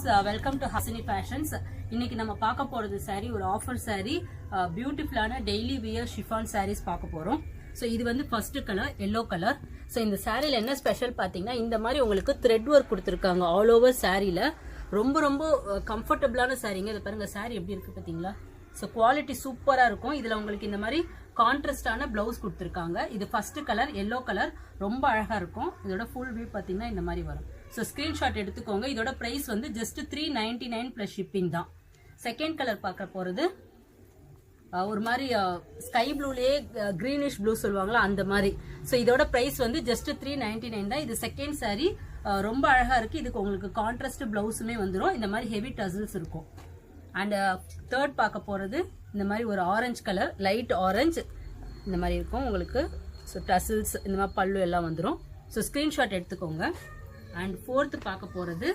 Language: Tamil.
Friends, welcome to Hasini fashions. இன்னைக்கு நம்ம பார்க்க போறது saree ஒரு ஆஃபர் saree, பியூட்டிஃபுல்லான டெய்லி வியர் ஷிஃபான் சாரீஸ் பார்க்க போறோம். ஸோ இது வந்து first colour yellow colour. So இந்த சாரியில் என்ன ஸ்பெஷல் பார்த்தீங்கன்னா, இந்த மாதிரி உங்களுக்கு த்ரெட் ஒர்க் கொடுத்துருக்காங்க ஆல் ஓவர் சாரியில். ரொம்ப ரொம்ப கம்ஃபர்டபுளான சாரீங்க. இதை பாருங்க, சாரி எப்படி இருக்கு பார்த்தீங்களா? ஸோ குவாலிட்டி சூப்பராக இருக்கும். இதில் உங்களுக்கு இந்த மாதிரி கான்ட்ராஸ்டான பிளவுஸ் கொடுத்துருக்காங்க. இது ஃபர்ஸ்ட் கலர் எல்லோ கலர், ரொம்ப அழகாக இருக்கும். இதோட ஃபுல் வியூ பார்த்தீங்கன்னா இந்த மாதிரி வரும். ஸோ ஸ்க்ரீன்ஷாட் எடுத்துக்கோங்க. இதோட ப்ரைஸ் வந்து ஜஸ்ட் 399 ப்ளஸ் ஷிப்பிங் தான். செகண்ட் கலர் பார்க்க போகிறது ஒரு மாதிரி ஸ்கை ப்ளூலேயே க்ரீனிஷ் ப்ளூ சொல்லுவாங்களா, அந்த மாதிரி. ஸோ இதோட ப்ரைஸ் வந்து ஜஸ்ட் 399 தான். இது செகண்ட் சாரீ, ரொம்ப அழகாக இருக்குது. இதுக்கு உங்களுக்கு கான்ட்ராஸ்ட் ப்ளவுஸுமே வந்துடும். இந்த மாதிரி ஹெவி டசில்ஸ் இருக்கும். அண்ட் தேர்ட் பார்க்க போகிறது இந்த மாதிரி ஒரு ஆரஞ்சு கலர், லைட் ஆரஞ்சு இந்த மாதிரி இருக்கும் உங்களுக்கு. ஸோ டசில்ஸ் இந்த மாதிரி பல்லு எல்லாம் வந்துடும். ஸோ ஸ்க்ரீன்ஷாட் எடுத்துக்கோங்க. அண்ட் ஃபோர்த்து பார்க்க போகிறது